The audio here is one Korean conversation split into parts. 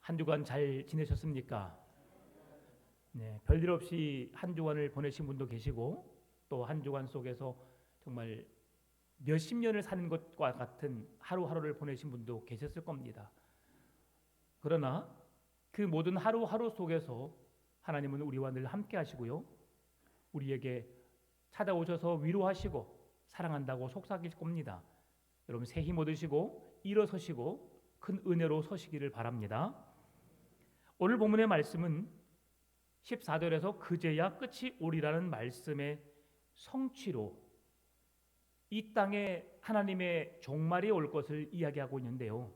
한 주간 잘 지내셨습니까? 네, 별일 없이 한 주간을 보내신 분도 계시고 또 한 주간 속에서 정말 몇십 년을 사는 것과 같은 하루하루를 보내신 분도 계셨을 겁니다. 그러나 그 모든 하루하루 속에서 하나님은 우리와 늘 함께 하시고요. 우리에게 찾아오셔서 위로하시고 사랑한다고 속삭일 겁니다. 여러분 새 힘 얻으시고 일어서시고 큰 은혜로 서시기를 바랍니다. 오늘 본문의 말씀은 14절에서 그제야 끝이 오리라는 말씀의 성취로 이 땅에 하나님의 종말이 올 것을 이야기하고 있는데요.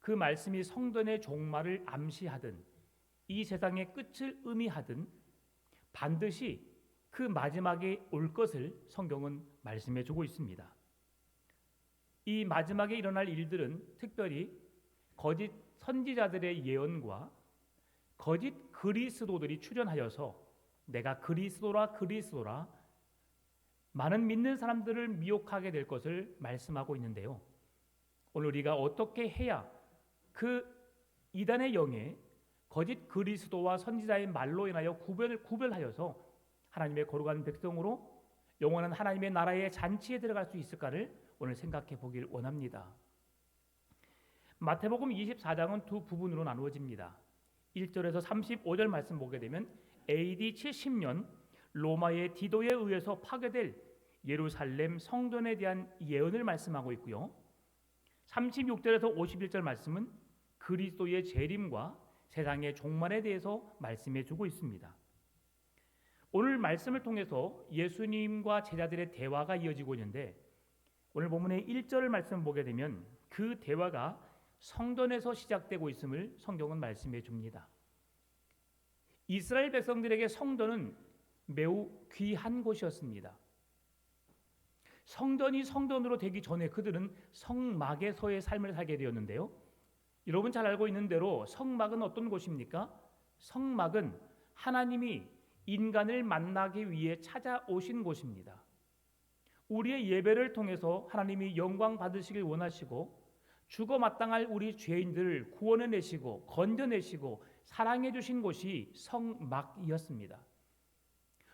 그 말씀이 성전의 종말을 암시하든 이 세상의 끝을 의미하든 반드시 그 마지막에 올 것을 성경은 말씀해 주고 있습니다. 이 마지막에 일어날 일들은 특별히 거짓 선지자들의 예언과 거짓 그리스도들이 출현하여서 내가 그리스도라 많은 믿는 사람들을 미혹하게 될 것을 말씀하고 있는데요. 오늘 우리가 어떻게 해야 그 이단의 영에 거짓 그리스도와 선지자의 말로 인하여 구별하여서 하나님의 거룩한 백성으로 영원한 하나님의 나라의 잔치에 들어갈 수 있을까를 오늘 생각해 보길 원합니다. 마태복음 24장은 두 부분으로 나누어집니다. 1절에서 35절 말씀 보게 되면 AD 70년 로마의 디도에 의해서 파괴될 예루살렘 성전에 대한 예언을 말씀하고 있고요. 36절에서 51절 말씀은 그리스도의 재림과 세상의 종말에 대해서 말씀해 주고 있습니다. 오늘 말씀을 통해서 예수님과 제자들의 대화가 이어지고 있는데 오늘 본문의 1절 말씀 보게 되면 그 대화가 성전에서 시작되고 있음을 성경은 말씀해 줍니다. 이스라엘 백성들에게 성전은 매우 귀한 곳이었습니다. 성전이 성전으로 되기 전에 그들은 성막에서의 삶을 살게 되었는데요. 여러분 잘 알고 있는 대로 성막은 어떤 곳입니까? 성막은 하나님이 인간을 만나기 위해 찾아오신 곳입니다. 우리의 예배를 통해서 하나님이 영광 받으시길 원하시고 죽어 마땅할 우리 죄인들을 구원해내시고 건져내시고 사랑해 주신 곳이 성막이었습니다.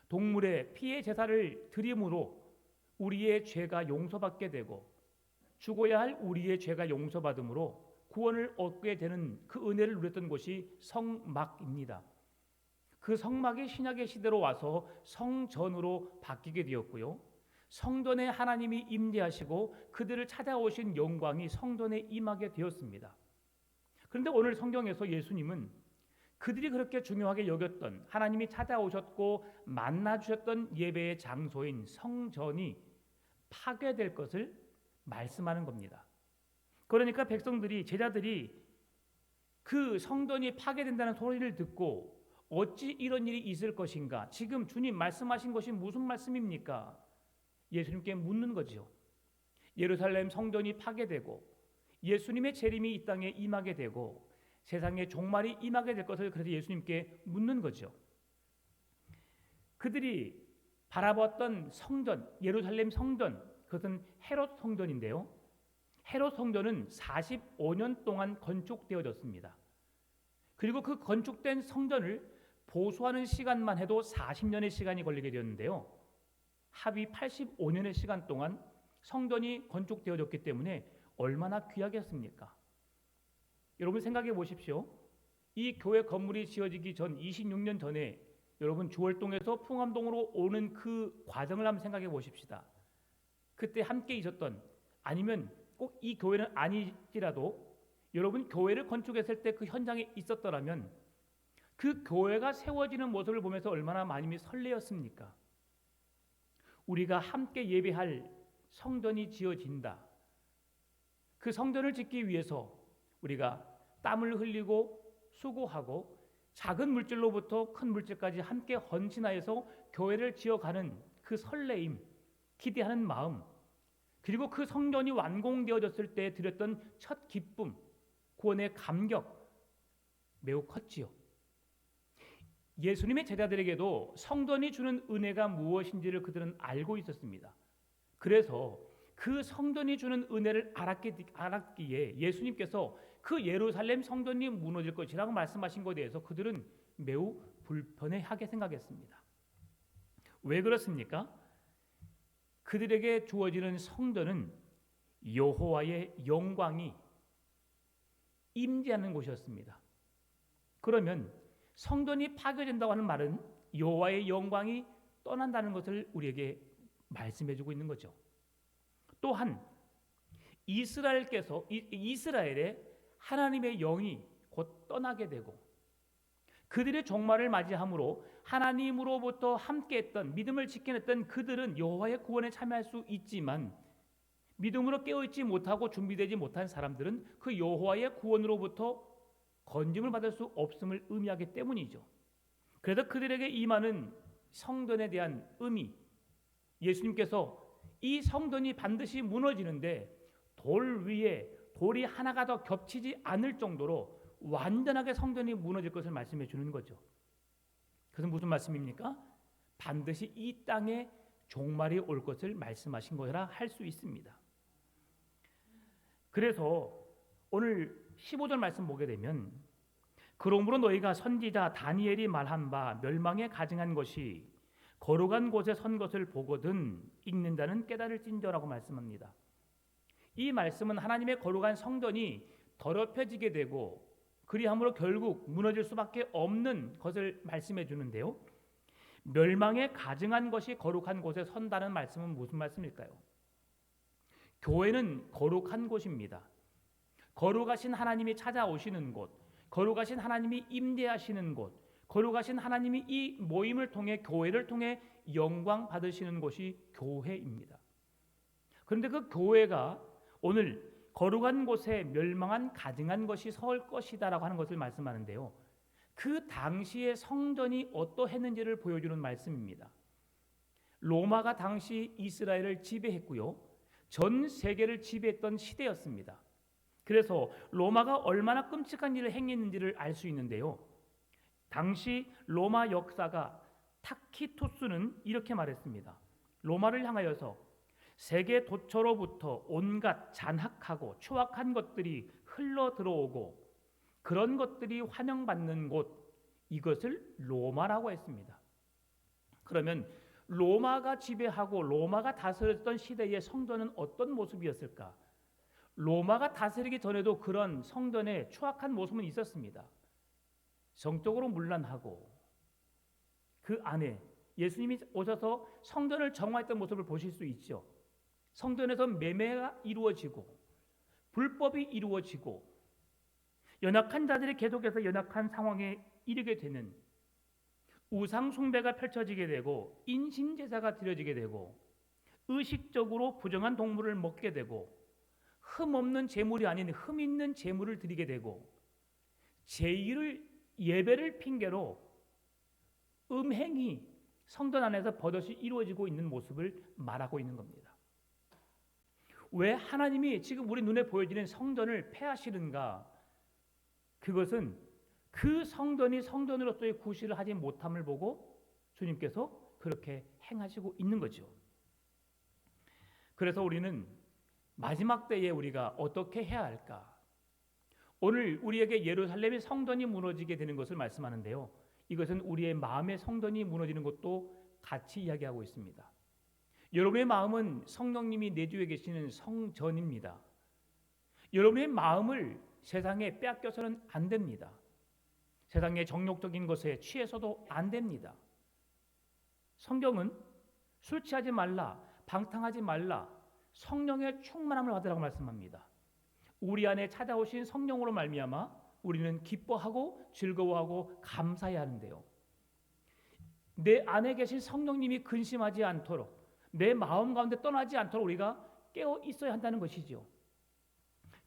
동물의 피의 제사를 드림으로 우리의 죄가 용서받게 되고 죽어야 할 우리의 죄가 용서받음으로 구원을 얻게 되는 그 은혜를 누렸던 곳이 성막입니다. 그 성막이 신약의 시대로 와서 성전으로 바뀌게 되었고요. 성전에 하나님이 임재하시고 그들을 찾아오신 영광이 성전에 임하게 되었습니다. 그런데 오늘 성경에서 예수님은 그들이 그렇게 중요하게 여겼던 하나님이 찾아오셨고 만나주셨던 예배의 장소인 성전이 파괴될 것을 말씀하는 겁니다. 그러니까 백성들이 제자들이 그 성전이 파괴된다는 소리를 듣고 어찌 이런 일이 있을 것인가? 지금 주님 말씀하신 것이 무슨 말씀입니까? 예수님께 묻는 거죠. 예루살렘 성전이 파괴되고 예수님의 재림이 이 땅에 임하게 되고 세상의 종말이 임하게 될 것을 그래서 예수님께 묻는 거죠. 그들이 바라봤던 성전, 예루살렘 성전, 그것은 헤롯 성전인데요. 헤롯 성전은 45년 동안 건축되어졌습니다. 그리고 그 건축된 성전을 보수하는 시간만 해도 40년의 시간이 걸리게 되었는데요. 합의 85년의 시간 동안 성전이 건축되어졌기 때문에 얼마나 귀하겠습니까? 여러분 생각해 보십시오. 이 교회 건물이 지어지기 전 26년 전에 여러분 주월동에서 풍암동으로 오는 그 과정을 한번 생각해 보십시다. 그때 함께 있었던 아니면 꼭 이 교회는 아니지라도 여러분 교회를 건축했을 때 그 현장에 있었더라면 그 교회가 세워지는 모습을 보면서 얼마나 많이 설레었습니까? 우리가 함께 예배할 성전이 지어진다. 그 성전을 짓기 위해서 우리가 땀을 흘리고 수고하고 작은 물질로부터 큰 물질까지 함께 헌신하여서 교회를 지어가는 그 설레임, 기대하는 마음, 그리고 그 성전이 완공되어졌을 때 드렸던 첫 기쁨, 구원의 감격 매우 컸지요. 예수님의 제자들에게도 성전이 주는 은혜가 무엇인지를 그들은 알고 있었습니다. 그래서 그 성전이 주는 은혜를 알았기에 예수님께서 그 예루살렘 성전이 무너질 것이라고 말씀하신 것에 대해서 그들은 매우 불편해하게 생각했습니다. 왜 그렇습니까? 그들에게 주어지는 성전은 여호와의 영광이 임재하는 곳이었습니다. 그러면 성전이 파괴된다고 하는 말은 여호와의 영광이 떠난다는 것을 우리에게 말씀해 주고 있는 거죠. 또한 이스라엘의 하나님의 영이 곧 떠나게 되고 그들의 종말을 맞이함으로 하나님으로부터 함께했던 믿음을 지켜냈던 그들은 여호와의 구원에 참여할 수 있지만 믿음으로 깨어있지 못하고 준비되지 못한 사람들은 그 여호와의 구원으로부터 건짐을 받을 수 없음을 의미하기 때문이죠. 그래서 그들에게 임하는 성전에 대한 의미, 예수님께서 이 성전이 반드시 무너지는데 돌 위에 돌이 하나가 더 겹치지 않을 정도로 완전하게 성전이 무너질 것을 말씀해 주는 거죠. 그것은 무슨 말씀입니까? 반드시 이 땅에 종말이 올 것을 말씀하신 거라 할 수 있습니다. 그래서 오늘 15절 말씀 보게 되면 그러므로 너희가 선지자 다니엘이 말한 바 멸망에 가증한 것이 거룩한 곳에 선 것을 보거든 읽는 자는 깨달을진저라고 말씀합니다. 이 말씀은 하나님의 거룩한 성전이 더럽혀지게 되고 그리함으로 결국 무너질 수밖에 없는 것을 말씀해 주는데요. 멸망에 가증한 것이 거룩한 곳에 선다는 말씀은 무슨 말씀일까요? 교회는 거룩한 곳입니다. 거룩하신 하나님이 찾아오시는 곳, 거룩하신 하나님이 임재하시는 곳, 거룩하신 하나님이 이 모임을 통해 교회를 통해 영광 받으시는 곳이 교회입니다. 그런데 그 교회가 오늘 거룩한 곳에 멸망한 가증한 것이 설 것이다라고 하는 것을 말씀하는데요. 그 당시의 성전이 어떠했는지를 보여주는 말씀입니다. 로마가 당시 이스라엘을 지배했고요. 전 세계를 지배했던 시대였습니다. 그래서 로마가 얼마나 끔찍한 일을 행했는지를 알 수 있는데요. 당시 로마 역사가 타키투스는 이렇게 말했습니다. 로마를 향하여서 세계 도처로부터 온갖 잔악하고 추악한 것들이 흘러 들어오고 그런 것들이 환영받는 곳, 이것을 로마라고 했습니다. 그러면 로마가 지배하고 로마가 다스렸던 시대의 성전은 어떤 모습이었을까? 로마가 다스리기 전에도 그런 성전의 추악한 모습은 있었습니다. 정적으로 문란하고 그 안에 예수님이 오셔서 성전을 정화했던 모습을 보실 수 있죠. 성전에서 매매가 이루어지고 불법이 이루어지고 연약한 자들이 계속해서 연약한 상황에 이르게 되는 우상 숭배가 펼쳐지게 되고 인신제사가 드려지게 되고 의식적으로 부정한 동물을 먹게 되고 흠 없는 제물이 아닌 흠 있는 제물을 드리게 되고 예배를 핑계로 음행이 성전 안에서 버젓이 이루어지고 있는 모습을 말하고 있는 겁니다. 왜 하나님이 지금 우리 눈에 보여지는 성전을 폐하시는가? 그것은 그 성전이 성전으로서의 구실을 하지 못함을 보고 주님께서 그렇게 행하시고 있는 거죠. 그래서 우리는 마지막 때에 우리가 어떻게 해야 할까? 오늘 우리에게 예루살렘의 성전이 무너지게 되는 것을 말씀하는데요. 이것은 우리의 마음의 성전이 무너지는 것도 같이 이야기하고 있습니다. 여러분의 마음은 성령님이 내주에 계시는 성전입니다. 여러분의 마음을 세상에 빼앗겨서는 안 됩니다. 세상의 정욕적인 것에 취해서도 안 됩니다. 성경은 술 취하지 말라, 방탕하지 말라, 성령의 충만함을 받으라고 말씀합니다. 우리 안에 찾아오신 성령으로 말미암아 우리는 기뻐하고 즐거워하고 감사해야 하는데요. 내 안에 계신 성령님이 근심하지 않도록 내 마음 가운데 떠나지 않도록 우리가 깨어 있어야 한다는 것이죠.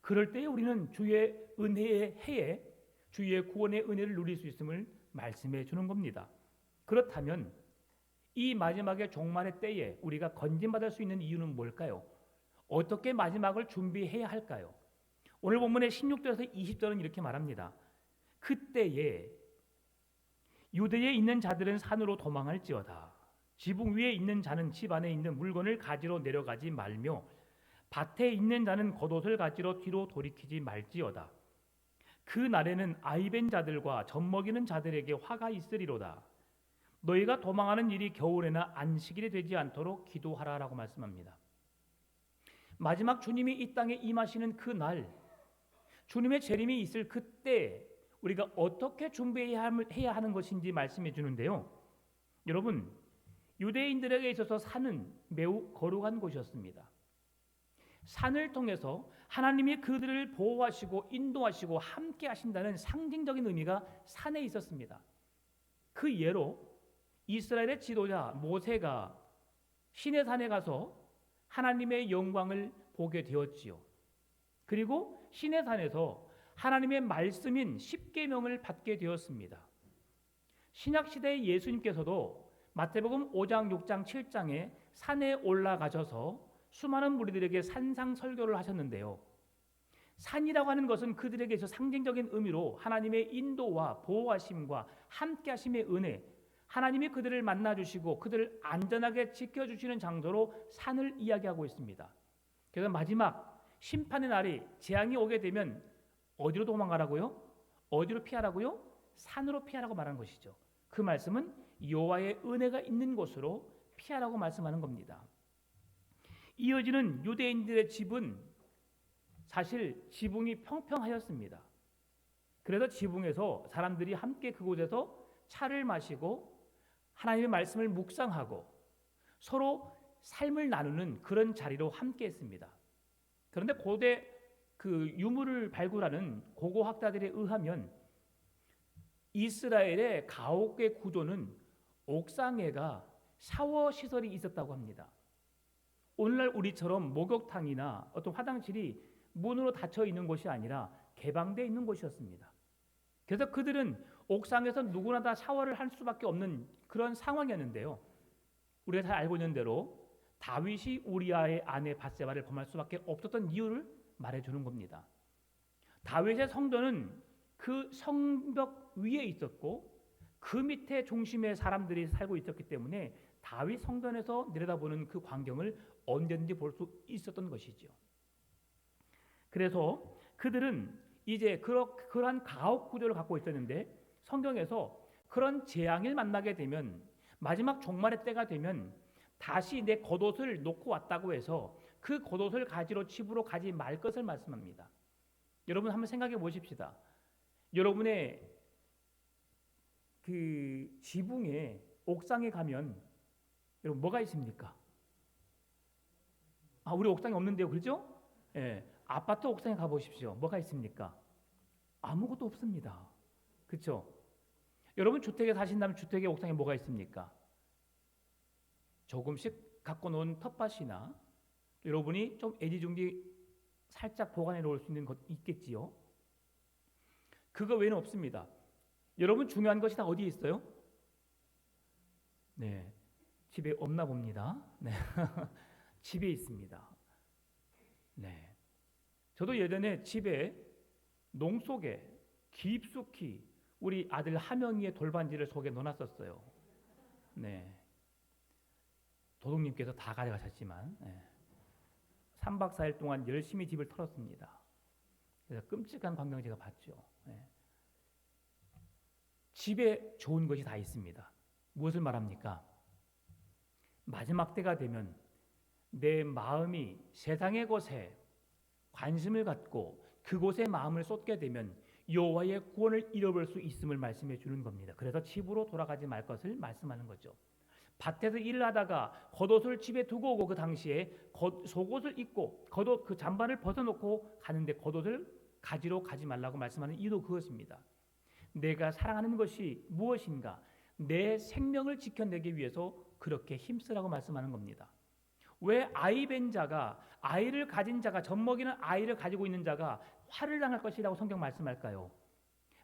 그럴 때에 우리는 주의 은혜의 해에 주의 구원의 은혜를 누릴 수 있음을 말씀해 주는 겁니다. 그렇다면 이 마지막의 종말의 때에 우리가 건진받을 수 있는 이유는 뭘까요? 어떻게 마지막을 준비해야 할까요? 오늘 본문의 16절에서 20절은 이렇게 말합니다. 그때에 유대에 있는 자들은 산으로 도망할지어다. 지붕 위에 있는 자는 집 안에 있는 물건을 가지러 내려가지 말며 밭에 있는 자는 겉옷을 가지러 뒤로 돌이키지 말지어다. 그 날에는 아이벤 자들과 젖먹이는 자들에게 화가 있으리로다. 너희가 도망하는 일이 겨울에나 안식일이 되지 않도록 기도하라라고 말씀합니다. 마지막 주님이 이 땅에 임하시는 그 날, 주님의 재림이 있을 그때 우리가 어떻게 준비해야 하는 것인지 말씀해 주는데요. 여러분, 유대인들에게 있어서 산은 매우 거룩한 곳이었습니다. 산을 통해서 하나님이 그들을 보호하시고 인도하시고 함께 하신다는 상징적인 의미가 산에 있었습니다. 그 예로 이스라엘의 지도자 모세가 시내산에 가서 하나님의 영광을 보게 되었지요. 그리고 시내산에서 하나님의 말씀인 십계명을 받게 되었습니다. 신약시대의 예수님께서도 마태복음 5장, 6장, 7장에 산에 올라가셔서 수많은 무리들에게 산상설교를 하셨는데요. 산이라고 하는 것은 그들에게 있어 상징적인 의미로 하나님의 인도와 보호하심과 함께하심의 은혜, 하나님이 그들을 만나주시고 그들을 안전하게 지켜주시는 장소로 산을 이야기하고 있습니다. 그래서 마지막 심판의 날이 재앙이 오게 되면 어디로 도망가라고요? 어디로 피하라고요? 산으로 피하라고 말하는 것이죠. 그 말씀은 여호와의 은혜가 있는 곳으로 피하라고 말씀하는 겁니다. 이어지는 유대인들의 지붕은 사실 지붕이 평평하였습니다. 그래서 지붕에서 사람들이 함께 그곳에서 차를 마시고 하나님의 말씀을 묵상하고 서로 삶을 나누는 그런 자리로 함께 했습니다. 그런데 고대 그 유물을 발굴하는 고고학자들에 의하면 이스라엘의 가옥의 구조는 옥상에가 샤워 시설이 있었다고 합니다. 오늘날 우리처럼 목욕탕이나 어떤 화장실이 문으로 닫혀 있는 곳이 아니라 개방되어 있는 곳이었습니다. 그래서 그들은 옥상에서 누구나 다 샤워를 할 수밖에 없는 그런 상황이었는데요. 우리가 잘 알고 있는 대로 다윗이 우리아의 아내 밧세바를 범할 수밖에 없었던 이유를 말해주는 겁니다. 다윗의 성전은 그 성벽 위에 있었고 그 밑에 중심에 사람들이 살고 있었기 때문에 다윗 성전에서 내려다보는 그 광경을 언제든지 볼 수 있었던 것이죠. 그래서 그들은 이제 그러한 가옥 구조를 갖고 있었는데 성경에서 그런 재앙을 만나게 되면 마지막 종말의 때가 되면 다시 내 겉옷을 놓고 왔다고 해서 그 겉옷을 가지러 집으로 가지 말 것을 말씀합니다. 여러분 한번 생각해 보십시다. 여러분의 그 지붕에 옥상에 가면 여러분 뭐가 있습니까? 우리 옥상에 없는데요, 그렇죠? 예, 아파트 옥상에 가 보십시오. 뭐가 있습니까? 아무것도 없습니다. 그렇죠? 여러분 주택에 사신다면 주택의 옥상에 뭐가 있습니까? 조금씩 갖고 놓은 텃밭이나 여러분이 좀 애지중지 살짝 보관해 놓을 수 있는 것 있겠지요. 그거 외에는 없습니다. 여러분 중요한 것이 다 어디에 있어요? 네, 집에 없나 봅니다. 네, 집에 있습니다. 네, 저도 예전에 집에 농 속에 깊숙이 우리 아들 하명이의 돌반지를 속에 넣어놨었어요. 네, 도둑님께서 다 가져가셨지만 3박 4일 동안 열심히 집을 털었습니다. 그래서 끔찍한 광경을 제가 봤죠. 집에 좋은 것이 다 있습니다. 무엇을 말합니까? 마지막 때가 되면 내 마음이 세상의 것에 관심을 갖고 그곳에 마음을 쏟게 되면 여호와의 구원을 잃어버릴 수 있음을 말씀해 주는 겁니다. 그래서 집으로 돌아가지 말 것을 말씀하는 거죠. 밭에서 일을 하다가 겉옷을 집에 두고 오고 그 당시에 속옷을 입고 겉옷 그 잠바를 벗어놓고 가는데 겉옷을 가지러 가지 말라고 말씀하는 이유도 그것입니다. 내가 사랑하는 것이 무엇인가? 내 생명을 지켜내기 위해서 그렇게 힘쓰라고 말씀하는 겁니다. 왜 아이벤 자가 아이를 가진 자가 젖먹이는 아이를 가지고 있는 자가 화를 당할 것이라고 성경 말씀할까요?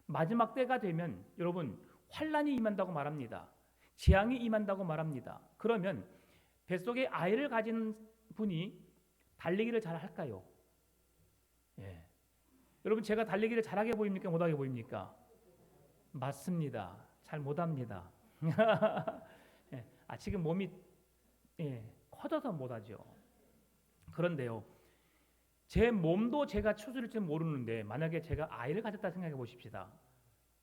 마지막 때가 되면 여러분 환란이 임한다고 말합니다. 재앙이 임한다고 말합니다. 그러면 뱃속에 아이를 가진 분이 달리기를 잘 할까요? 예. 여러분 제가 달리기를 잘하게 보입니까? 못하게 보입니까? 맞습니다. 잘 못합니다. 예. 지금 몸이 커져서 못하죠. 그런데요, 제 몸도 제가 추스릴지 모르는데 만약에 제가 아이를 가졌다 생각해 보십시다.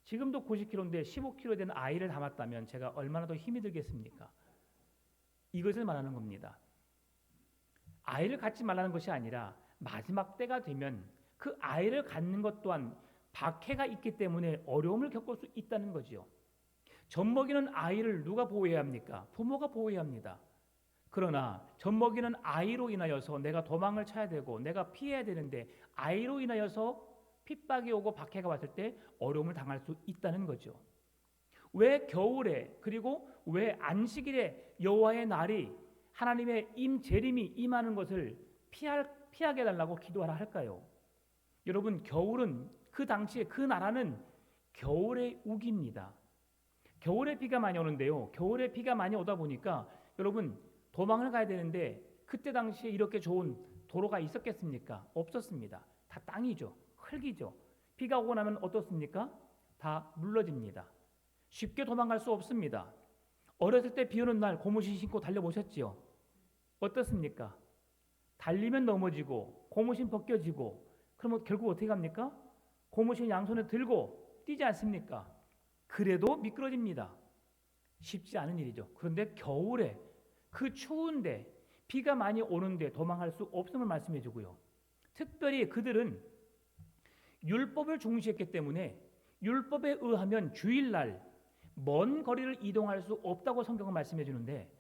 지금도 90kg인데 15kg 된 아이를 담았다면 제가 얼마나 더 힘이 들겠습니까? 이것을 말하는 겁니다. 아이를 갖지 말라는 것이 아니라 마지막 때가 되면 그 아이를 갖는 것 또한 박해가 있기 때문에 어려움을 겪을 수 있다는 거지요. 젖먹이는 아이를 누가 보호해야 합니까? 부모가 보호해야 합니다. 그러나 젖먹이는 아이로 인하여서 내가 도망을 쳐야 되고 내가 피해야 되는데 아이로 인하여서 핍박이 오고 박해가 왔을 때 어려움을 당할 수 있다는 거죠. 왜 겨울에 그리고 왜 안식일에 여호와의 날이 하나님의 임재림이 임하는 것을 피하게 해달라고 기도하라 할까요? 여러분, 겨울은 그 당시에 그 나라는 겨울의 우기입니다. 겨울에 비가 많이 오는데요. 겨울에 비가 많이 오다 보니까 여러분 도망을 가야 되는데 그때 당시에 이렇게 좋은 도로가 있었겠습니까? 없었습니다. 다 땅이죠. 흙이죠. 비가 오고 나면 어떻습니까? 다 물러집니다. 쉽게 도망갈 수 없습니다. 어렸을 때 비 오는 날 고무신 신고 달려보셨지요? 어떻습니까? 달리면 넘어지고 고무신 벗겨지고 그러면 결국 어떻게 합니까? 고무신 양손에 들고 뛰지 않습니까? 그래도 미끄러집니다. 쉽지 않은 일이죠. 그런데 겨울에 그 추운데 비가 많이 오는데 도망할 수 없음을 말씀해 주고요. 특별히 그들은 율법을 중시했기 때문에 율법에 의하면 주일날 먼 거리를 이동할 수 없다고 성경은 말씀해 주는데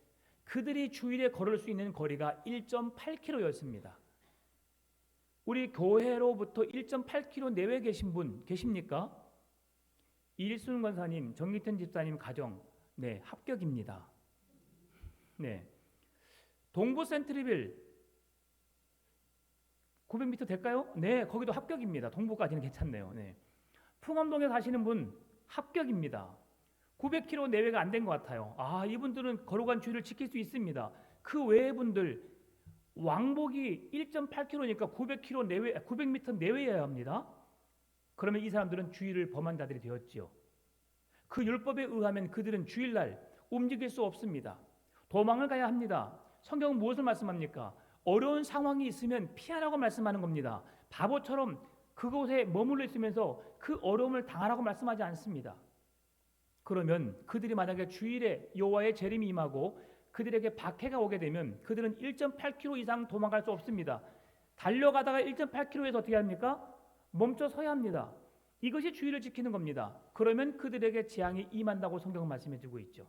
그들이 주일에 걸을 수 있는 거리가 1.8km였습니다. 우리 교회로부터 1.8km 내외 계신 분 계십니까? 일순 권사님, 정기태 집사님 가정, 네, 합격입니다. 네, 동부 센트리빌 900m 될까요? 네, 거기도 합격입니다. 동부까지는 괜찮네요. 네, 풍암동에 사시는 분 합격입니다. 900km 내외가 안 된 것 같아요. 아, 이분들은 거룩한 주의를 지킬 수 있습니다. 그 외의 분들 왕복이 1.8km니까 900km 내외, 900m 내외여야 합니다. 그러면 이 사람들은 주의를 범한 자들이 되었지요. 그 율법에 의하면 그들은 주일날 움직일 수 없습니다. 도망을 가야 합니다. 성경은 무엇을 말씀합니까? 어려운 상황이 있으면 피하라고 말씀하는 겁니다. 바보처럼 그곳에 머물러 있으면서 그 어려움을 당하라고 말씀하지 않습니다. 그러면 그들이 만약에 주일에 여호와의 재림이 임하고 그들에게 박해가 오게 되면 그들은 1.8km 이상 도망갈 수 없습니다. 달려가다가 1.8km에서 어떻게 합니까? 멈춰 서야 합니다. 이것이 주의를 지키는 겁니다. 그러면 그들에게 재앙이 임한다고 성경은 말씀해 주고 있죠.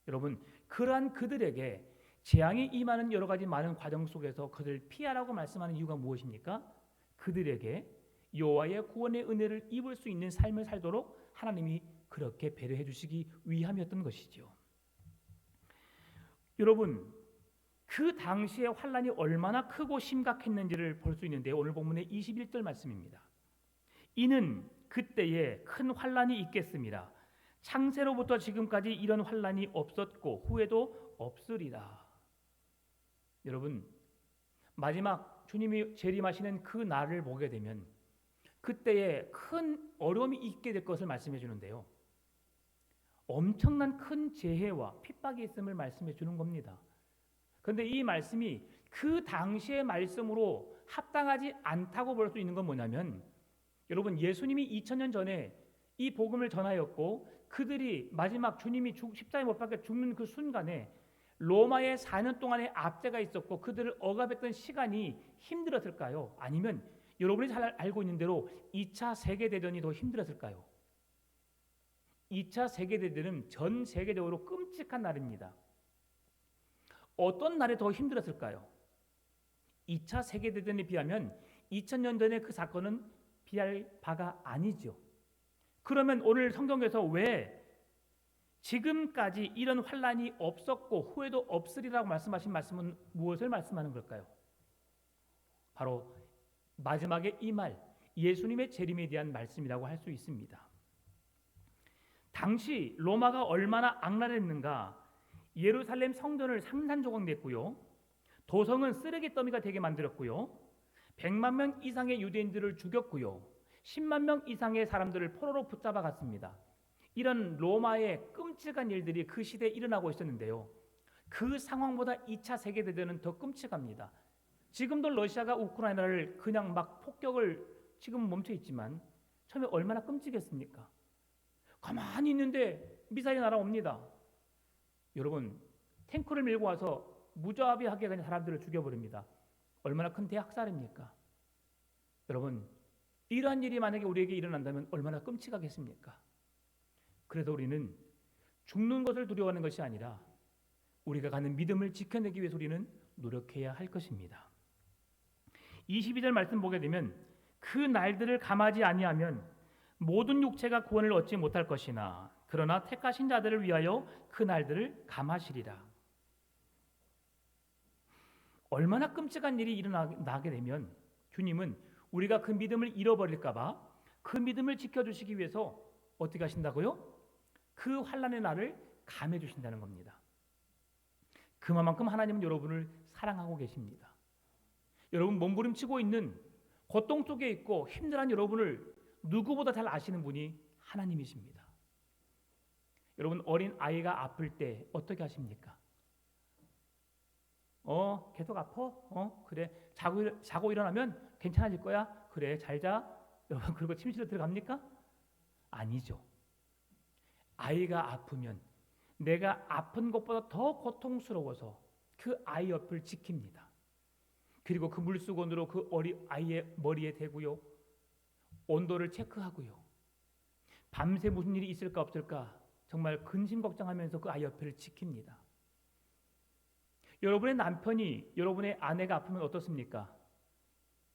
여러분, 그러한 그들에게 재앙이 임하는 여러 가지 많은 과정 속에서 그들을 피하라고 말씀하는 이유가 무엇입니까? 그들에게 여호와의 구원의 은혜를 입을 수 있는 삶을 살도록 하나님이 그렇게 배려해 주시기 위함이었던 것이죠. 여러분, 그 당시에 환란이 얼마나 크고 심각했는지를 볼 수 있는데 오늘 본문의 21절 말씀입니다. 이는 그때에 큰 환란이 있겠습니다. 창세로부터 지금까지 이런 환란이 없었고 후에도 없으리라. 여러분, 마지막 주님이 재림하시는 그 날을 보게 되면 그때에 큰 어려움이 있게 될 것을 말씀해 주는데요. 엄청난 큰 재해와 핍박이 있음을 말씀해 주는 겁니다. 그런데 이 말씀이 그 당시의 말씀으로 합당하지 않다고 볼 수 있는 건 뭐냐면 여러분, 예수님이 2000년 전에 이 복음을 전하였고 그들이 마지막 주님이 십자가에 못 박혀 죽는 그 순간에 로마의 4년 동안의 압제가 있었고 그들을 억압했던 시간이 힘들었을까요? 아니면 여러분이 잘 알고 있는 대로 2차 세계대전이 더 힘들었을까요? 2차 세계대전은 전 세계적으로 끔찍한 날입니다. 어떤 날이 더 힘들었을까요? 2차 세계대전에 비하면 2000년 전의 그 사건은 비할 바가 아니죠. 그러면 오늘 성경에서 왜 지금까지 이런 환란이 없었고 후에도 없으리라고 말씀하신 말씀은 무엇을 말씀하는 걸까요? 바로 마지막에 임할 예수님의 재림에 대한 말씀이라고 할 수 있습니다. 당시 로마가 얼마나 악랄했는가. 예루살렘 성전을 산산조각 냈고요. 도성은 쓰레기 더미가 되게 만들었고요. 100만 명 이상의 유대인들을 죽였고요. 10만 명 이상의 사람들을 포로로 붙잡아 갔습니다. 이런 로마의 끔찍한 일들이 그 시대에 일어나고 있었는데요. 그 상황보다 2차 세계대전은 더 끔찍합니다. 지금도 러시아가 우크라이나를 그냥 막 폭격을 지금 멈춰 있지만 처음에 얼마나 끔찍했습니까? 가만히 있는데 미사일이 날아옵니다. 여러분, 탱크를 밀고 와서 무자비하게 그냥 사람들을 죽여버립니다. 얼마나 큰 대학살입니까? 여러분, 이러한 일이 만약에 우리에게 일어난다면 얼마나 끔찍하겠습니까? 그래서 우리는 죽는 것을 두려워하는 것이 아니라 우리가 가는 믿음을 지켜내기 위해서 우리는 노력해야 할 것입니다. 22절 말씀 보게 되면 그 날들을 감하지 아니하면 모든 육체가 구원을 얻지 못할 것이나 그러나 택하신 자들을 위하여 그 날들을 감하시리라. 얼마나 끔찍한 일이 일어나게 되면 주님은 우리가 그 믿음을 잃어버릴까 봐 그 믿음을 지켜주시기 위해서 어떻게 하신다고요? 그 환난의 날을 감해 주신다는 겁니다. 그만큼 하나님은 여러분을 사랑하고 계십니다. 여러분 몸부림치고 있는 고통 속에 있고 힘들어한 여러분을 누구보다 잘 아시는 분이 하나님이십니다. 여러분 어린 아이가 아플 때 어떻게 하십니까? 계속 아파? 그래. 자고 일어나면 괜찮아질 거야? 그래, 잘 자. 여러분 그리고 침실로 들어갑니까? 아니죠. 아이가 아프면 내가 아픈 것보다 더 고통스러워서 그 아이 옆을 지킵니다. 그리고 그 물수건으로 그 아이의 머리에 대고요. 온도를 체크하고요. 밤새 무슨 일이 있을까 없을까 정말 근심 걱정하면서 그 아이 옆을 지킵니다. 여러분의 남편이 여러분의 아내가 아프면 어떻습니까?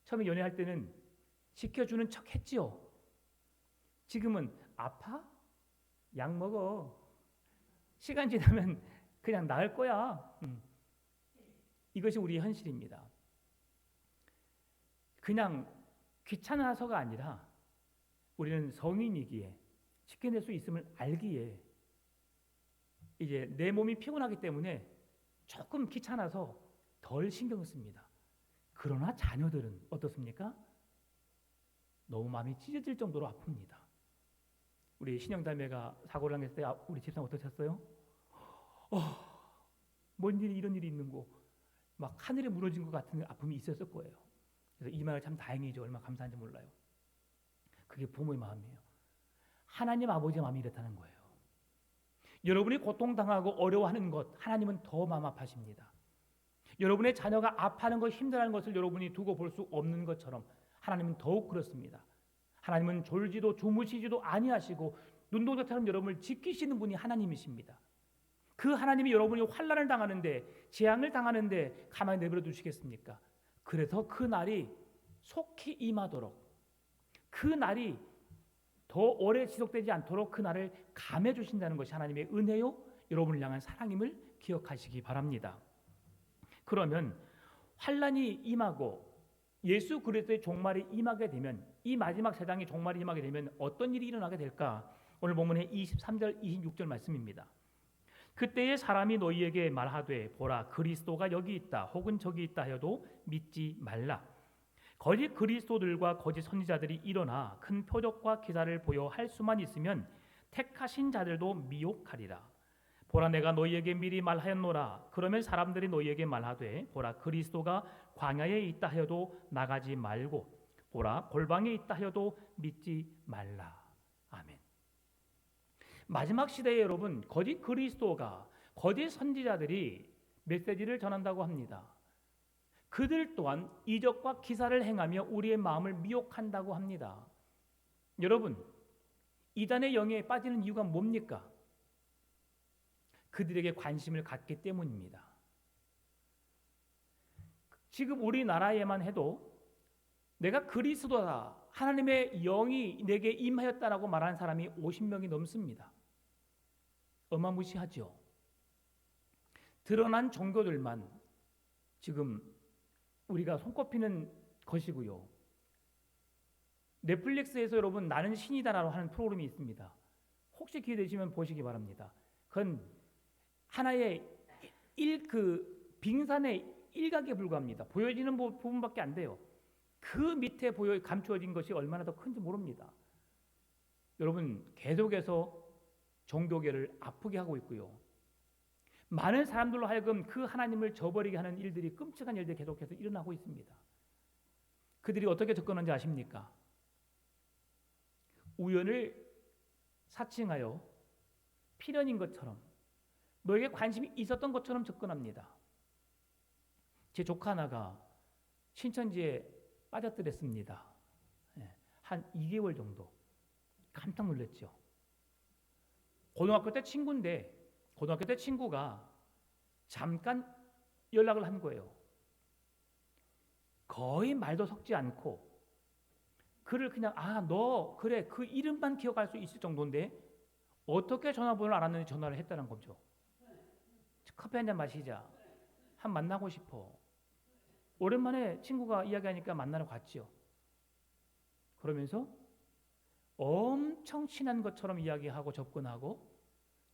처음에 연애할 때는 지켜주는 척 했지요. 지금은 아파? 약 먹어. 시간 지나면 그냥 나을 거야. 이것이 우리의 현실입니다. 그냥 귀찮아서가 아니라 우리는 성인이기에 지켜낼 수 있음을 알기에 이제 내 몸이 피곤하기 때문에 조금 귀찮아서 덜 신경을 씁니다. 그러나 자녀들은 어떻습니까? 너무 마음이 찢어질 정도로 아픕니다. 우리 신영자매가 사고를 당했을 때 우리 집사람 어떠셨어요? 뭔 일이 이런 일이 있는고 막 하늘에 무너진 것 같은 아픔이 있었을 거예요. 그래서 이 말 참 다행이죠. 얼마나 감사한지 몰라요. 그게 부모의 마음이에요. 하나님 아버지의 마음이 이렇다는 거예요. 여러분이 고통당하고 어려워하는 것 하나님은 더 마음 아파하십니다. 여러분의 자녀가 아파하는 것 힘들어하는 것을 여러분이 두고 볼 수 없는 것처럼 하나님은 더욱 그렇습니다. 하나님은 졸지도 주무시지도 아니하시고 눈동자처럼 여러분을 지키시는 분이 하나님이십니다. 그 하나님이 여러분이 환난을 당하는데 재앙을 당하는데 가만히 내버려 두시겠습니까? 그래서 그 날이 속히 임하도록 그 날이 더 오래 지속되지 않도록 그 날을 감해 주신다는 것이 하나님의 은혜요 여러분을 향한 사랑임을 기억하시기 바랍니다. 그러면 환난이 임하고 예수 그리스도의 종말이 임하게 되면 이 마지막 세상의 종말이 임하게 되면 어떤 일이 일어나게 될까? 오늘 본문의 23절 26절 말씀입니다. 그때에 사람이 너희에게 말하되 보라 그리스도가 여기 있다 혹은 저기 있다 하여도 믿지 말라. 거짓 그리스도들과 거짓 선지자들이 일어나 큰 표적과 기사를 보여 할 수만 있으면 택하신 자들도 미혹하리라. 보라 내가 너희에게 미리 말하였노라. 그러면 사람들이 너희에게 말하되 보라 그리스도가 광야에 있다 하여도 나가지 말고 보라 골방에 있다 하여도 믿지 말라. 아멘. 마지막 시대에 여러분 거짓 그리스도가 거짓 선지자들이 메시지를 전한다고 합니다. 그들 또한 이적과 기사를 행하며 우리의 마음을 미혹한다고 합니다. 여러분 이단의 영에 빠지는 이유가 뭡니까? 그들에게 관심을 갖기 때문입니다. 지금 우리나라에만 해도 내가 그리스도다 하나님의 영이 내게 임하였다라고 말하는 사람이 50명이 넘습니다. 어마무시하죠. 드러난 종교들만 지금 우리가 손꼽히는 것이고요. 넷플릭스에서 여러분 나는 신이다라고 하는 프로그램이 있습니다. 혹시 기회 되시면 보시기 바랍니다. 그건 하나의 빙산의 일각에 불과합니다. 보여지는 부분밖에 안 돼요. 그 밑에 감추어진 것이 얼마나 더 큰지 모릅니다. 여러분 계속해서 종교계를 아프게 하고 있고요. 많은 사람들로 하여금 그 하나님을 저버리게 하는 일들이, 끔찍한 일들이 계속해서 일어나고 있습니다. 그들이 어떻게 접근하는지 아십니까? 우연을 사칭하여 필연인 것처럼, 너에게 관심이 있었던 것처럼 접근합니다. 제 조카 하나가 신천지에 빠졌더랬습니다. 한 2개월 정도. 깜짝 놀랐죠. 고등학교 때 친구인데, 고등학교 때 친구가 잠깐 연락을 한 거예요. 거의 말도 섞지 않고 그를 그냥 너 그래 그 이름만 기억할 수 있을 정도인데 어떻게 전화번호를 알았는지 전화를 했다는 거죠. 커피 한잔 마시자. 한 만나고 싶어. 오랜만에 친구가 이야기하니까 만나러 갔죠. 그러면서 엄청 친한 것처럼 이야기하고 접근하고,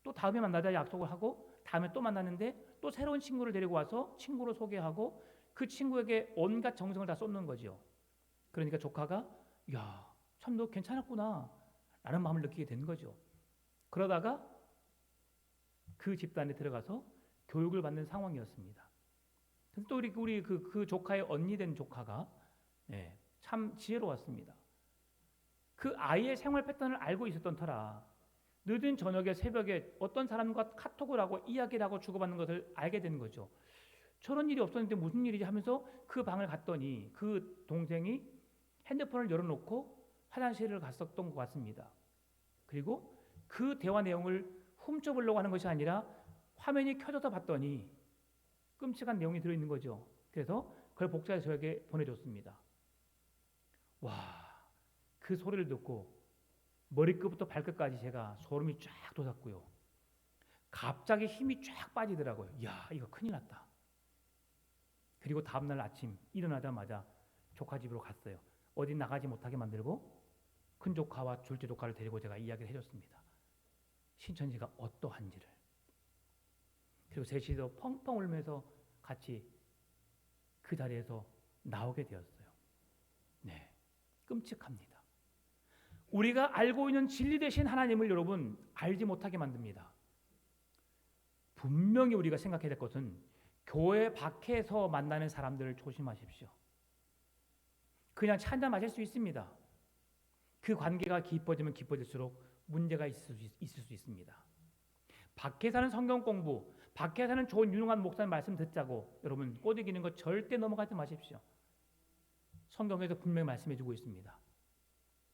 또 다음에 만나자 약속을 하고, 다음에 또 만났는데 또 새로운 친구를 데리고 와서 친구로 소개하고 그 친구에게 온갖 정성을 다 쏟는 거죠. 그러니까 조카가 참 너 괜찮았구나 라는 마음을 느끼게 된 거죠. 그러다가 그 집단에 들어가서 교육을 받는 상황이었습니다. 또 우리 그 조카의 언니 된 조카가 참 지혜로웠습니다. 그 아이의 생활 패턴을 알고 있었던 터라 늦은 저녁에 새벽에 어떤 사람과 카톡을 하고 이야기를 하고 주고받는 것을 알게 된 거죠. 저런 일이 없었는데 무슨 일이지 하면서 그 방을 갔더니 그 동생이 핸드폰을 열어놓고 화장실을 갔었던 것 같습니다. 그리고 그 대화 내용을 훔쳐보려고 하는 것이 아니라 화면이 켜져서 봤더니 끔찍한 내용이 들어있는 거죠. 그래서 그걸 복사해서 저에게 보내줬습니다. 그 소리를 듣고 머리끝부터 발끝까지 제가 소름이 쫙 돋았고요. 갑자기 힘이 쫙 빠지더라고요. 이거 큰일 났다. 그리고 다음날 아침 일어나자마자 조카 집으로 갔어요. 어디 나가지 못하게 만들고 큰 조카와 둘째 조카를 데리고 제가 이야기를 해줬습니다. 신천지가 어떠한지를. 그리고 셋이서 펑펑 울면서 같이 그 자리에서 나오게 되었어요. 끔찍합니다. 우리가 알고 있는 진리 되신 하나님을 여러분 알지 못하게 만듭니다. 분명히 우리가 생각해야 될 것은 교회 밖에서 만나는 사람들을 조심하십시오. 그냥 차 한잔 마실 수 있습니다. 그 관계가 깊어지면 깊어질수록 문제가 있을 수 있습니다. 밖에서는 성경 공부, 밖에서는 좋은 유능한 목사님 말씀 듣자고 여러분 꼬드기는 거 절대 넘어가지 마십시오. 성경에서 분명히 말씀해주고 있습니다.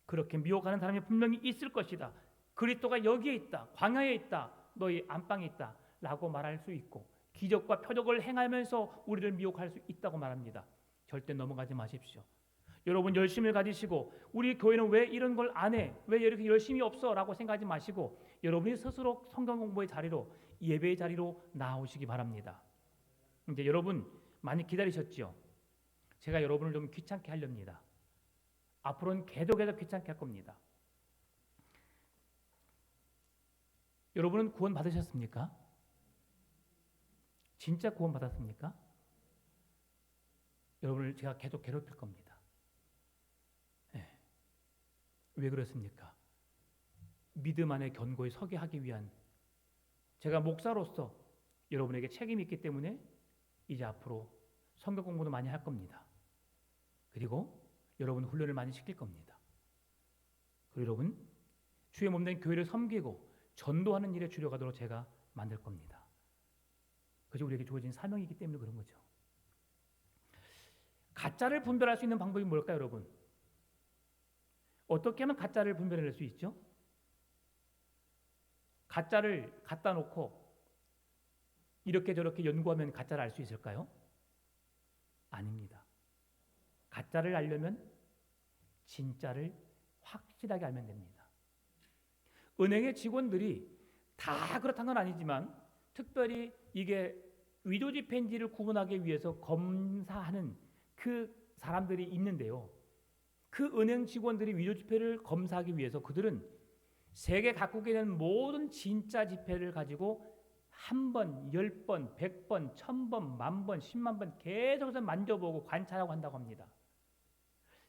그렇게 미혹하는 사람이 분명히 있을 것이다. 그리스도가 여기에 있다. 광야에 있다. 너희 안방에 있다. 라고 말할 수 있고 기적과 표적을 행하면서 우리를 미혹할 수 있다고 말합니다. 절대 넘어가지 마십시오. 여러분 열심을 가지시고 우리 교회는 왜 이런 걸 안 해? 왜 이렇게 열심히 없어? 라고 생각하지 마시고 여러분이 스스로 성경 공부의 자리로, 예배의 자리로 나오시기 바랍니다. 이제 여러분 많이 기다리셨죠? 제가 여러분을 좀 귀찮게 하렵니다. 앞으로는 계속해서 귀찮게 할 겁니다. 여러분은 구원 받으셨습니까? 진짜 구원 받았습니까? 여러분을 제가 계속 괴롭힐 겁니다. 왜 그렇습니까? 믿음 안에 견고히 서게 하기 위한 제가 목사로서 여러분에게 책임이 있기 때문에 이제 앞으로 성경 공부도 많이 할 겁니다. 그리고 여러분 훈련을 많이 시킬 겁니다. 그리고 여러분 주의 몸된 교회를 섬기고 전도하는 일에 주력하도록 제가 만들 겁니다. 그것이 우리에게 주어진 사명이기 때문에 그런 거죠. 가짜를 분별할 수 있는 방법이 뭘까요, 여러분? 어떻게 하면 가짜를 분별해낼 수 있죠? 가짜를 갖다 놓고 이렇게 저렇게 연구하면 가짜를 알 수 있을까요? 아닙니다. 가짜를 알려면 진짜를 확실하게 알면 됩니다. 은행의 직원들이 다 그렇다는 건 아니지만 특별히 이게 위조지폐인지를 구분하기 위해서 검사하는 그 사람들이 있는데요. 그 은행 직원들이 위조지폐를 검사하기 위해서 그들은 세계 각국에 있는 모든 진짜 지폐를 가지고 한 번, 10번, 100번, 1000번, 10,000번, 100,000번 계속해서 만져보고 관찰하고 한다고 합니다.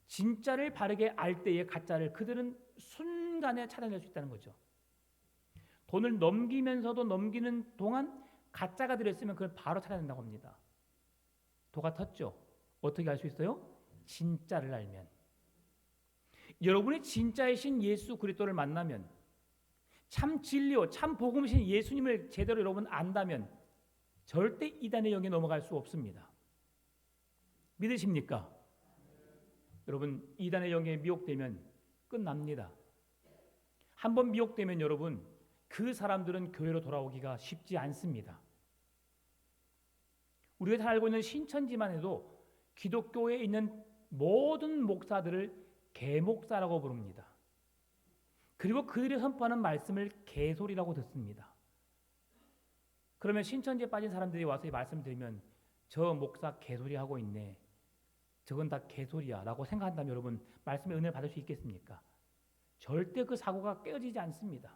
진짜를 바르게 알 때의 가짜를 그들은 순간에 찾아낼 수 있다는 거죠. 돈을 넘기면서도 넘기는 동안 가짜가 들어있으면 그걸 바로 찾아낸다고 합니다. 도가 텄죠? 어떻게 알 수 있어요? 진짜를 알면. 여러분이 진짜이신 예수 그리스도를 만나면, 참 진리요, 참 복음이신 예수님을 제대로 여러분 안다면 절대 이단의 영에 넘어갈 수 없습니다. 믿으십니까? 여러분, 이단의 영에 미혹되면 끝납니다. 한번 미혹되면 여러분, 그 사람들은 교회로 돌아오기가 쉽지 않습니다. 우리가 잘 알고 있는 신천지만 해도 기독교에 있는 모든 목사들을 개목사라고 부릅니다. 그리고 그들이 선포하는 말씀을 개소리라고 듣습니다. 그러면 신천지에 빠진 사람들이 와서 이 말씀 드리면 저 목사 개소리 하고 있네, 저건 다 개소리야 라고 생각한다면 여러분, 말씀의 은혜를 받을 수 있겠습니까? 절대 그 사고가 깨어지지 않습니다.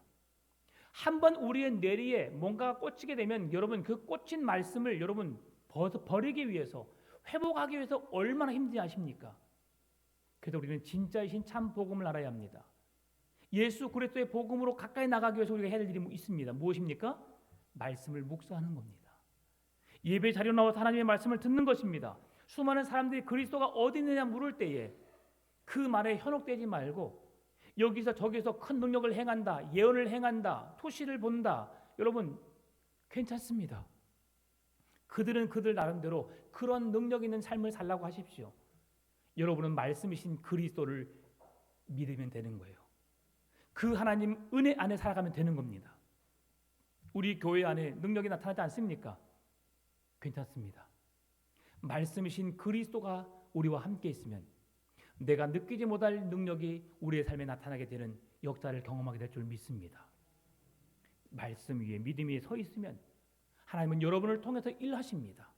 한번 우리의 뇌리에 뭔가가 꽂히게 되면 여러분, 그 꽂힌 말씀을 여러분 버리기 위해서, 회복하기 위해서 얼마나 힘든지 아십니까? 그래서 우리는 진짜이신 참 복음을 알아야 합니다. 예수 그리스도의 복음으로 가까이 나가기 위해서 우리가 해야 될 일이 있습니다. 무엇입니까? 말씀을 묵상하는 겁니다. 예배 자리로 나와서 하나님의 말씀을 듣는 것입니다. 수많은 사람들이 그리스도가 어디 있느냐 물을 때에 그 말에 현혹되지 말고, 여기서 저기서 큰 능력을 행한다, 예언을 행한다, 투시를 본다, 여러분 괜찮습니다. 그들은 그들 나름대로 그런 능력 있는 삶을 살라고 하십시오. 여러분은 말씀이신 그리스도를 믿으면 되는 거예요. 그 하나님 은혜 안에 살아가면 되는 겁니다. 우리 교회 안에 능력이 나타나지 않습니까? 괜찮습니다. 말씀이신 그리스도가 우리와 함께 있으면 내가 느끼지 못할 능력이 우리의 삶에 나타나게 되는 역사를 경험하게 될 줄 믿습니다. 말씀 위에 믿음이 서 있으면 하나님은 여러분을 통해서 일하십니다.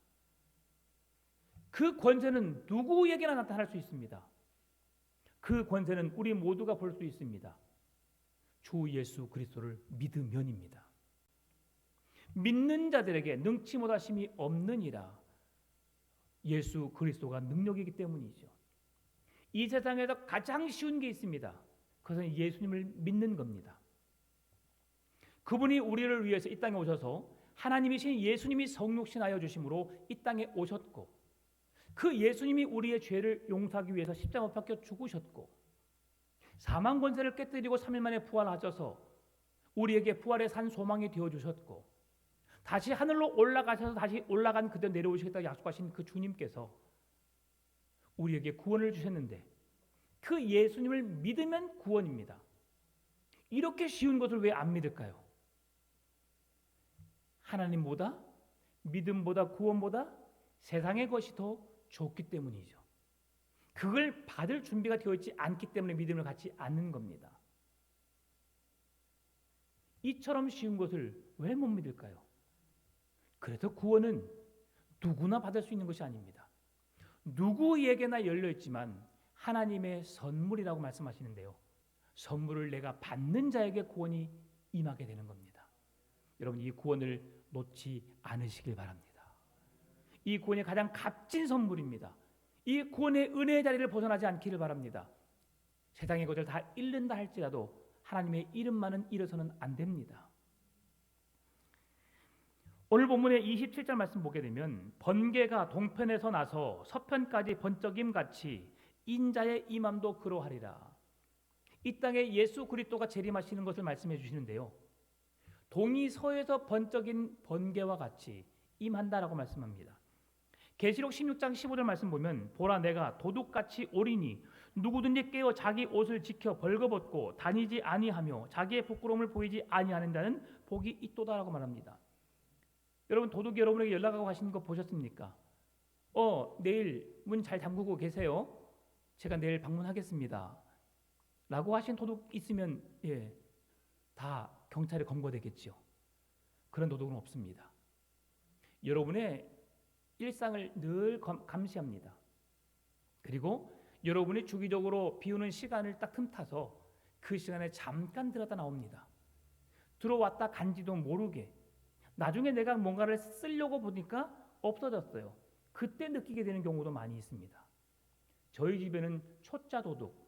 그 권세는 누구에게나 나타날 수 있습니다. 그 권세는 우리 모두가 볼 수 있습니다. 주 예수 그리스도를 믿으면입니다. 믿는 자들에게 능치 못하심이 없느니라. 예수 그리스도가 능력이기 때문이죠. 이 세상에서 가장 쉬운 게 있습니다. 그것은 예수님을 믿는 겁니다. 그분이 우리를 위해서 이 땅에 오셔서 하나님이신 예수님이 성육신하여 주심으로 이 땅에 오셨고, 그 예수님이 우리의 죄를 용서하기 위해서 십자가 못 박혀 죽으셨고, 사망 권세를 깨뜨리고 3일 만에 부활하셔서 우리에게 부활의 산 소망이 되어주셨고, 다시 하늘로 올라가셔서 다시 올라간 그대로 내려오시겠다고 약속하신 그 주님께서 우리에게 구원을 주셨는데, 그 예수님을 믿으면 구원입니다. 이렇게 쉬운 것을 왜 안 믿을까요? 하나님보다, 믿음보다, 구원보다 세상의 것이 더 좋기 때문이죠. 그걸 받을 준비가 되어 있지 않기 때문에 믿음을 갖지 않는 겁니다. 이처럼 쉬운 것을 왜 못 믿을까요? 그래서 구원은 누구나 받을 수 있는 것이 아닙니다. 누구에게나 열려 있지만 하나님의 선물이라고 말씀하시는데요, 선물을 내가 받는 자에게 구원이 임하게 되는 겁니다. 여러분, 이 구원을 놓지 않으시길 바랍니다. 이 구원이 가장 값진 선물입니다. 이 구원의 은혜의 자리를 벗어나지 않기를 바랍니다. 세상의 것을 다 잃는다 할지라도 하나님의 이름만은 잃어서는 안 됩니다. 오늘 본문의 27절 말씀 보게 되면, 번개가 동편에서 나서 서편까지 번쩍임 같이 인자의 임함도 그러하리라. 이 땅에 예수 그리스도가 재림하시는 것을 말씀해 주시는데요, 동이 서에서 번쩍인 번개와 같이 임한다라고 말씀합니다. 계시록 16장 15절 말씀 보면, 보라 내가 도둑같이 오리니 누구든지 깨어 자기 옷을 지켜 벌거벗고 다니지 아니하며 자기의 부끄러움을 보이지 아니하는 자는 복이 있도다라고 말합니다. 여러분, 도둑이 여러분에게 연락하고 가시는 거 보셨습니까? 내일 문 잘 잠그고 계세요, 제가 내일 방문하겠습니다 라고 하신 도둑 있으면 다 경찰에 검거되겠죠. 그런 도둑은 없습니다. 여러분의 일상을 늘 감시합니다. 그리고 여러분이 주기적으로 비우는 시간을 딱 틈타서 그 시간에 잠깐 들었다 나옵니다. 들어왔다 간지도 모르게. 나중에 내가 뭔가를 쓰려고 보니까 없어졌어요. 그때 느끼게 되는 경우도 많이 있습니다. 저희 집에는 초짜 도둑,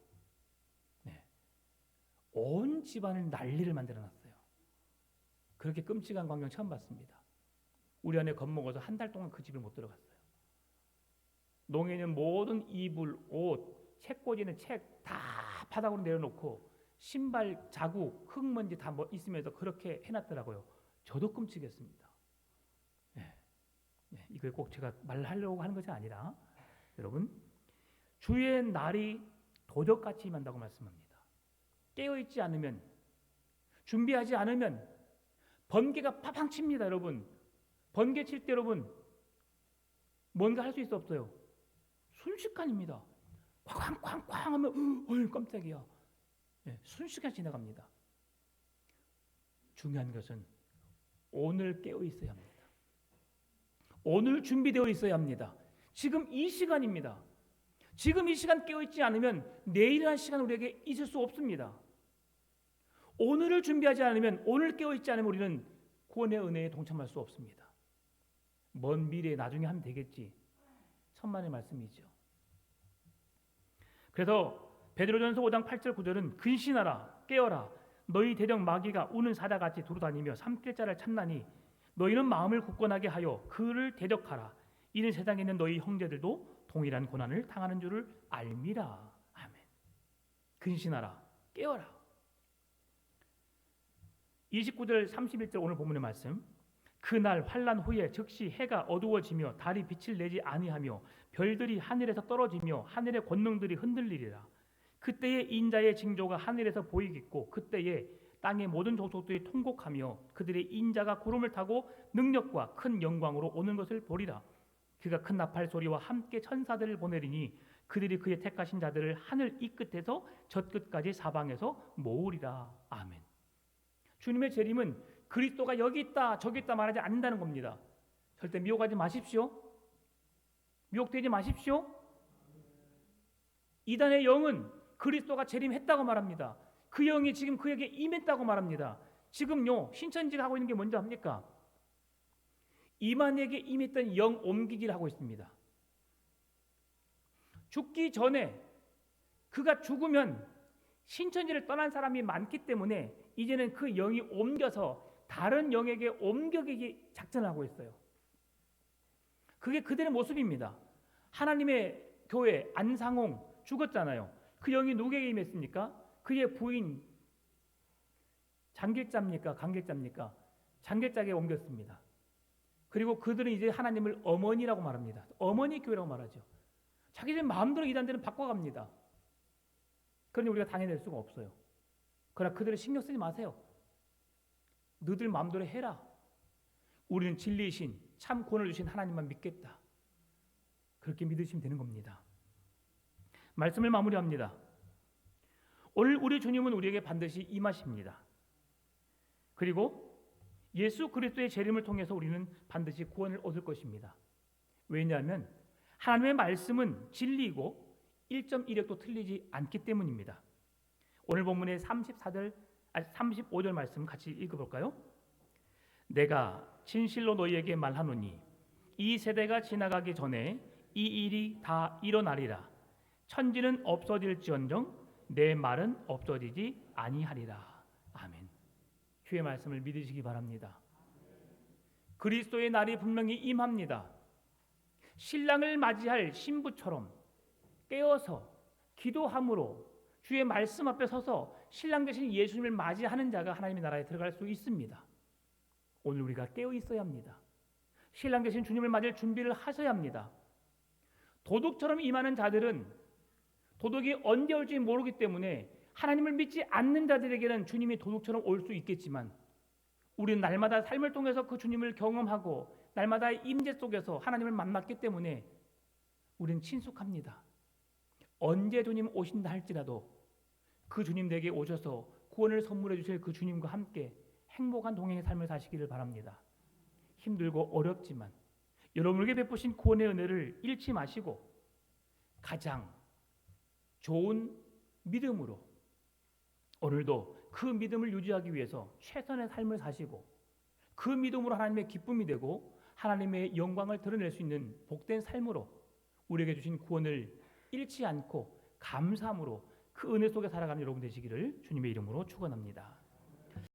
온 집안을 난리를 만들어놨어요. 그렇게 끔찍한 광경 처음 봤습니다. 우리 안에 겁먹어서 한 달 동안 그 집을 못 들어갔어요. 농에는 모든 이불, 옷, 책꽂이는 책 다 바닥으로 내려놓고 신발 자국, 흙먼지 다 뭐 있으면서 그렇게 해놨더라고요. 저도 끔찍했습니다. 이걸 꼭 제가 말하려고 하는 것이 아니라 여러분, 주의 날이 도적같이 임한다고 말씀합니다. 깨어있지 않으면, 준비하지 않으면 번개가 팡팡 칩니다. 여러분, 번개 칠 때 여러분 뭔가 할 수 있어 없어요? 순식간입니다. 쾅쾅쾅쾅 하면 어이 깜짝이야. 순식간에 지나갑니다. 중요한 것은 오늘 깨어 있어야 합니다. 오늘 준비되어 있어야 합니다. 지금 이 시간입니다. 지금 이 시간 깨어있지 않으면 내일이라는 시간 우리에게 있을 수 없습니다. 오늘을 준비하지 않으면, 오늘 깨어있지 않으면 우리는 구원의 은혜에 동참할 수 없습니다. 먼 미래에 나중에 하면 되겠지. 천만의 말씀이죠. 그래서 베드로전서 5장 8절 9절은 근신하라 깨어라 너희 대적 마귀가 우는 사자같이 두루다니며 삼킬 자를 찾나니 너희는 마음을 굳건하게 하여 그를 대적하라. 이는 세상에 있는 너희 형제들도 동일한 고난을 당하는 줄을 알미라. 아멘. 근신하라 깨어라. 29절 31절 오늘 본문의 말씀. 그날 환난 후에 즉시 해가 어두워지며 달이 빛을 내지 아니하며 별들이 하늘에서 떨어지며 하늘의 권능들이 흔들리리라. 그때에 인자의 징조가 하늘에서 보이겠고 그때에 땅의 모든 족속들이 통곡하며 그들의 인자가 구름을 타고 능력과 큰 영광으로 오는 것을 보리라. 그가 큰 나팔 소리와 함께 천사들을 보내리니 그들이 그의 택하신 자들을 하늘 이 끝에서 저 끝까지 사방에서 모으리라. 아멘. 주님의 재림은 그리스도가 여기 있다 저기 있다 말하지 않는다는 겁니다. 절대 미혹하지 마십시오. 미혹되지 마십시오. 이단의 영은 그리스도가 재림했다고 말합니다. 그 영이 지금 그에게 임했다고 말합니다. 지금요 신천지가 하고 있는 게 뭔지 압니까? 이만에게 임했던 영 옮기기를 하고 있습니다. 죽기 전에 그가 죽으면 신천지를 떠난 사람이 많기 때문에 이제는 그 영이 옮겨서 다른 영에게 옮겨기기 작전을 하고 있어요. 그게 그들의 모습입니다. 하나님의 교회 안상홍 죽었잖아요. 그 영이 누구에게 임했습니까? 그의 부인 장길자입니까? 강길자입니까? 장길자에게 옮겼습니다. 그리고 그들은 이제 하나님을 어머니라고 말합니다. 어머니 교회라고 말하죠. 자기들 마음대로 이단들은 바꿔갑니다. 그러니 우리가 당해낼 수가 없어요. 그러나 그들을 신경 쓰지 마세요. 너들 마음대로 해라. 우리는 진리이신 참 구원을 주신 하나님만 믿겠다. 그렇게 믿으시면 되는 겁니다. 말씀을 마무리합니다. 오늘 우리 주님은 우리에게 반드시 임하십니다. 그리고 예수 그리스도의 재림을 통해서 우리는 반드시 구원을 얻을 것입니다. 왜냐하면 하나님의 말씀은 진리이고 1.1획도 틀리지 않기 때문입니다. 오늘 본문의 35절 말씀 같이 읽어볼까요? 내가 진실로 너희에게 말하노니 이 세대가 지나가기 전에 이 일이 다 일어나리라. 천지는 없어질지언정 내 말은 없어지지 아니하리라. 아멘. 주의 말씀을 믿으시기 바랍니다. 그리스도의 날이 분명히 임합니다. 신랑을 맞이할 신부처럼 깨어서 기도함으로 주의 말씀 앞에 서서 신랑 되신 예수님을 맞이하는 자가 하나님의 나라에 들어갈 수 있습니다. 오늘 우리가 깨어 있어야 합니다. 신랑 되신 주님을 맞을 준비를 하셔야 합니다. 도둑처럼 임하는 자들은 도둑이 언제 올지 모르기 때문에 하나님을 믿지 않는 자들에게는 주님이 도둑처럼 올 수 있겠지만 우리는 날마다 삶을 통해서 그 주님을 경험하고 날마다의 임재 속에서 하나님을 만났기 때문에 우리는 친숙합니다. 언제 주님 오신다 할지라도 그 주님에게 오셔서 구원을 선물해 주실 그 주님과 함께 행복한 동행의 삶을 사시기를 바랍니다. 힘들고 어렵지만 여러분에게 베푸신 구원의 은혜를 잃지 마시고 가장 좋은 믿음으로 오늘도 그 믿음을 유지하기 위해서 최선의 삶을 사시고 그 믿음으로 하나님의 기쁨이 되고 하나님의 영광을 드러낼 수 있는 복된 삶으로 우리에게 주신 구원을 잃지 않고 감사함으로 그 은혜 속에 살아가는 여러분 되시기를 주님의 이름으로 축원합니다.